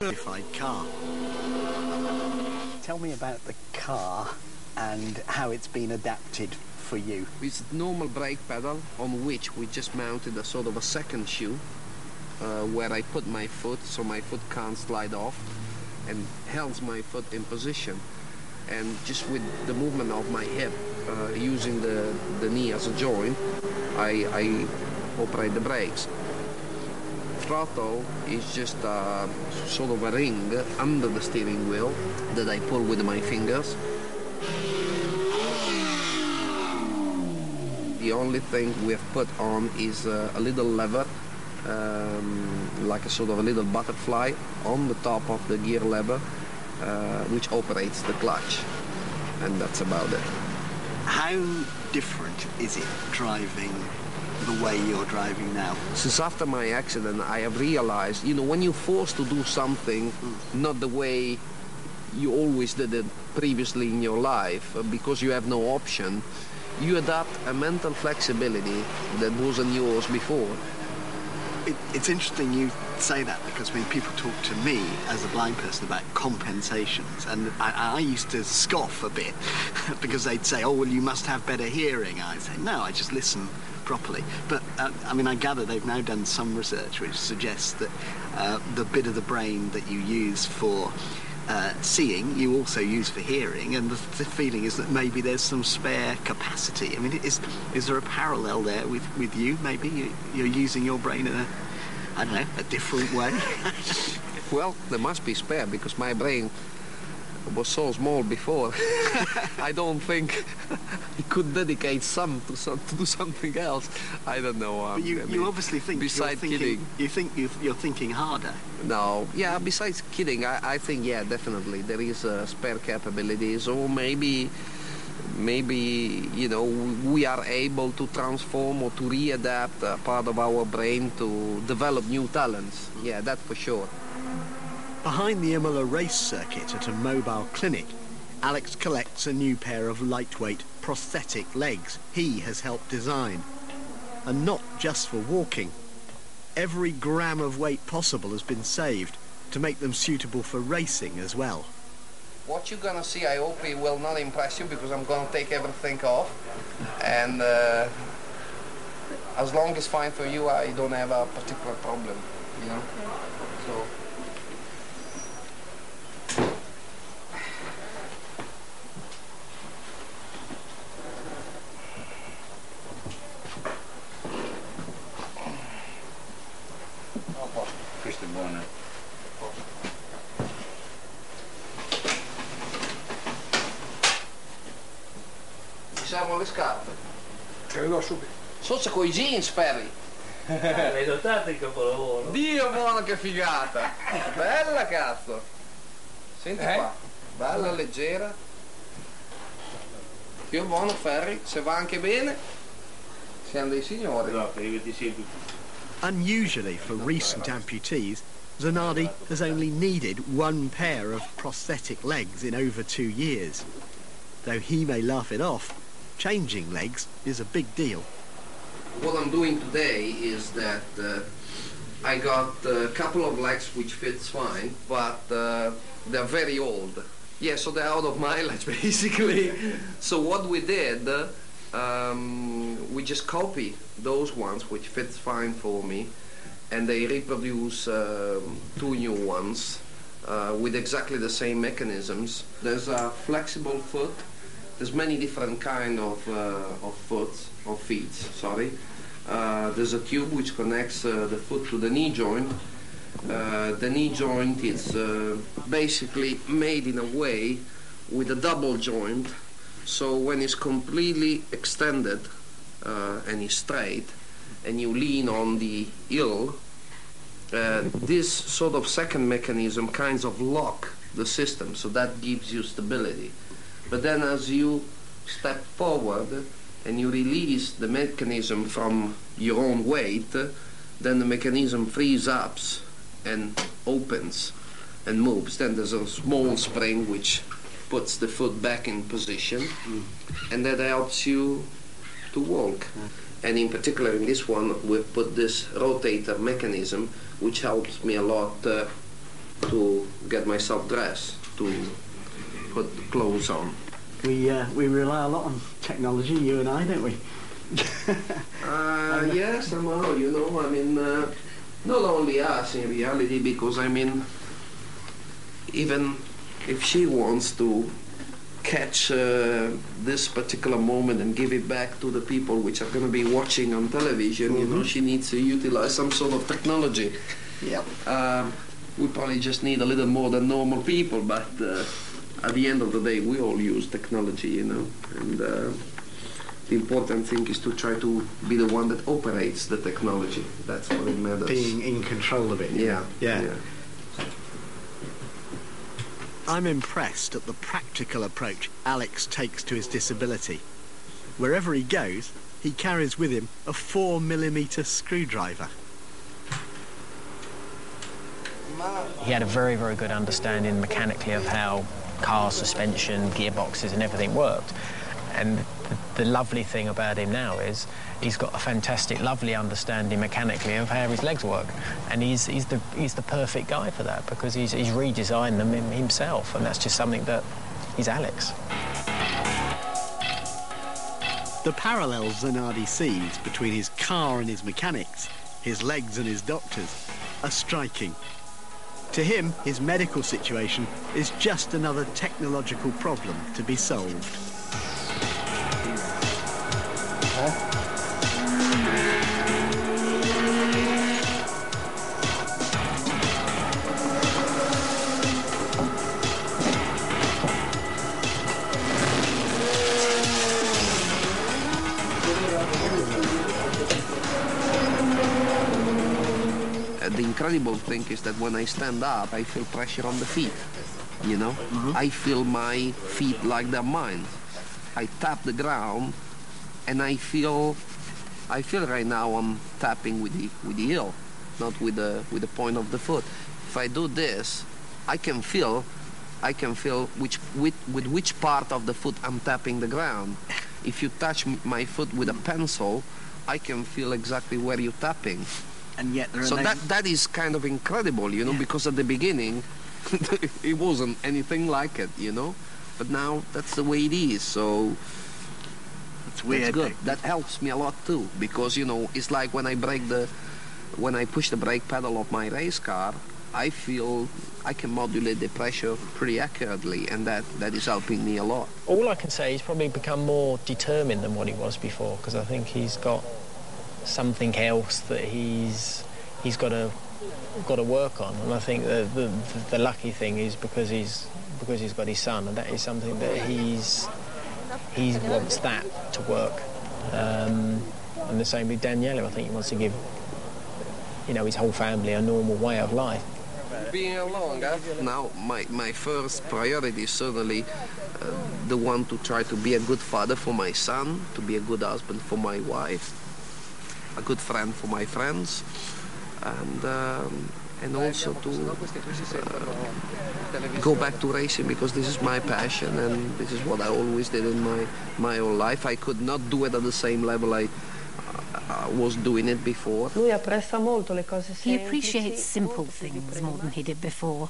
Modified car. Tell me about the car and how it's been adapted for you. It's a normal brake pedal on which we just mounted a sort of a second shoe where I put my foot so my foot can't slide off and holds my foot in position. And just with the movement of my hip, using the knee as a joint, I operate the brakes. Throttle is just sort of a ring under the steering wheel that I pull with my fingers. The only thing we have put on is a little lever, like a sort of a little butterfly on the top of the gear lever, which operates the clutch, and that's about it. How different is it driving the way you're driving now? Since after my accident, I have realized, when you're forced to do something not the way you always did it previously in your life, because you have no option, you adapt a mental flexibility that wasn't yours before. It's interesting you say that, because when people talk to me as a blind person about compensations, and I used to scoff a bit because they'd say, oh, well, you must have better hearing. I'd say, no, I just listen properly. But, I gather they've now done some research which suggests that the bit of the brain that you use for seeing, you also use for hearing, and the feeling is that maybe there's some spare capacity. Is there a parallel there with you? Maybe you're using your brain in a different way? Well, there must be spare, because my brain was so small before. I don't think you could dedicate some to do something else. I don't know. But you obviously think besides kidding, you think you're thinking harder. No, yeah. Besides kidding, I think definitely there is spare capabilities, or maybe we are able to transform or to readapt a part of our brain to develop new talents. Yeah, that's for sure. Behind the Imola race circuit at a mobile clinic, Alex collects a new pair of lightweight prosthetic legs he has helped design. And not just for walking. Every gram of weight possible has been saved to make them suitable for racing as well. What you're gonna see, I hope it will not impress you, because I'm gonna take everything off. And as long as it's fine for you, I don't have a particular problem, So. Questo è buono. Ci servono le scarpe. Te le do subito. Sozza coi jeans, Perry. L'hai notato il capolavoro? Dio buono, che figata! Bella, cazzo! Senti qua, bella, leggera. Dio buono, Ferry, se va anche bene, siamo dei signori. Esatto, divertissimi tutti. Unusually for recent amputees, Zanardi has only needed one pair of prosthetic legs in over 2 years. Though he may laugh it off, changing legs is a big deal. What I'm doing today is that I got a couple of legs which fits fine, but they're very old. Yeah, so they're out of mileage, basically. So what we did, we just copy those ones which fits fine for me, and they reproduce 2 new ones with exactly the same mechanisms. There's a flexible foot. There's many different kind of feet. Sorry. There's a tube which connects the foot to the knee joint. The knee joint is basically made in a way with a double joint. So when it's completely extended and is straight, and you lean on the heel, this sort of second mechanism kinds of lock the system, so that gives you stability. But then as you step forward and you release the mechanism from your own weight, then the mechanism frees up and opens and moves. Then there's a small spring which puts the foot back in position, and that helps you to walk. And in particular in this one, we've put this rotator mechanism, which helps me a lot to get myself dressed, to put clothes on. We rely a lot on technology, you and I, don't we? Yes, somehow, you know, I mean, not only us in reality, because I mean, even if she wants to catch this particular moment and give it back to the people which are going to be watching on television, you know, she needs to utilize some sort of technology. Yep. We probably just need a little more than normal people, but at the end of the day, we all use technology, you know, and the important thing is to try to be the one that operates the technology. That's what it matters. Being in control of it. Yeah. Yeah. I'm impressed at the practical approach Alex takes to his disability. Wherever he goes, he carries with him a 4mm screwdriver. He had a very, very good understanding mechanically of how car suspension, gearboxes and everything worked. And the lovely thing about him now is he's got a fantastic, lovely understanding mechanically of how his legs work. And he's the perfect guy for that, because he's redesigned them himself, and that's just something that he's Alex. The parallels Zanardi sees between his car and his mechanics, his legs and his doctors, are striking. To him, his medical situation is just another technological problem to be solved. The incredible thing is that when I stand up, I feel pressure on the feet, you know? I feel my feet like they're mine. I tap the ground, and I feel right now I'm tapping with the heel, not with the point of the foot. If I do this, I can feel with which part of the foot I'm tapping the ground. If you touch my foot with a pencil, I can feel exactly where you're tapping. And yet there are So that is kind of incredible, you know, because at the beginning it wasn't anything like it, you know. But now that's the way it is, so it's weird. that's good. That helps me a lot too, because, you know, it's like when I push the brake pedal of my race car, I feel I can modulate the pressure pretty accurately, and that is helping me a lot. All I can say, he's probably become more determined than what he was before, because I think he's got something else that he's got to work on. And I think the lucky thing is because he's got his son, and that is something that he wants that to work. And the same with Daniela. I think he wants to give, you know, his whole family a normal way of life. Being along, now my first priority is certainly the one to try to be a good father for my son, to be a good husband for my wife, a good friend for my friends, and also to go back to racing, because this is my passion and this is what I always did in my whole life. I could not do it at the same level I was doing it before. He appreciates simple things more than he did before.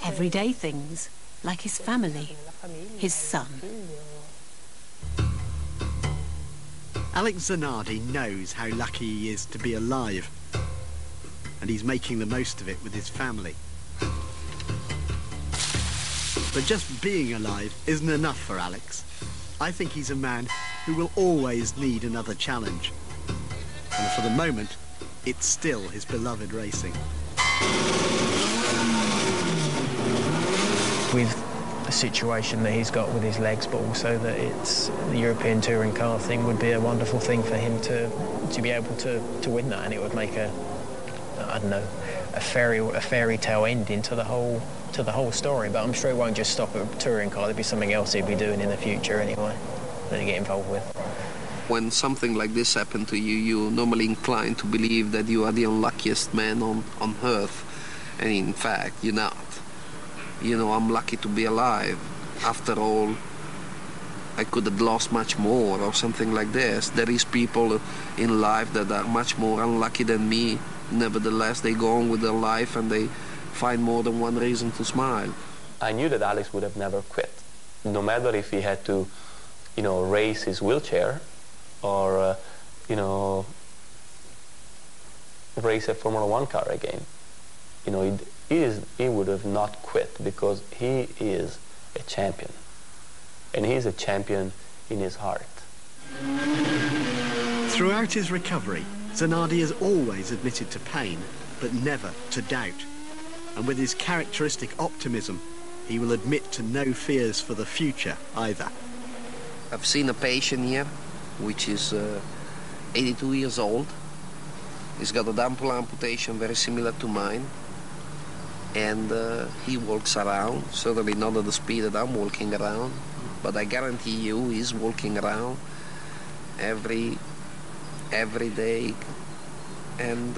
Everyday things, like his family, his son. Alex Zanardi knows how lucky he is to be alive, and he's making the most of it with his family. But just being alive isn't enough for Alex. I think he's a man who will always need another challenge. And for the moment, it's still his beloved racing. With the situation that he's got with his legs, but also that it's the European touring car thing, would be a wonderful thing for him to be able to win that, and it would make a fairy tale ending to the whole story. But I'm sure it won't just stop at a touring car. There'll be something else he'll be doing in the future anyway that he get involved with. When something like this happened to you, you're normally inclined to believe that you are the unluckiest man on earth, and in fact you're not. You know, I'm lucky to be alive. After all, I could have lost much more or something like this. There is people in life that are much more unlucky than me. Nevertheless, they go on with their life and they find more than one reason to smile. I knew that Alex would have never quit, no matter if he had to, race his wheelchair or, race a Formula One car again. He would have not quit because he is a champion. And he's a champion in his heart. Throughout his recovery, Zanardi has always admitted to pain, but never to doubt. And with his characteristic optimism, he will admit to no fears for the future either. I've seen a patient here, which is 82 years old. He's got a dumbbell amputation very similar to mine. And he walks around, certainly not at the speed that I'm walking around, but I guarantee you he's walking around every day. And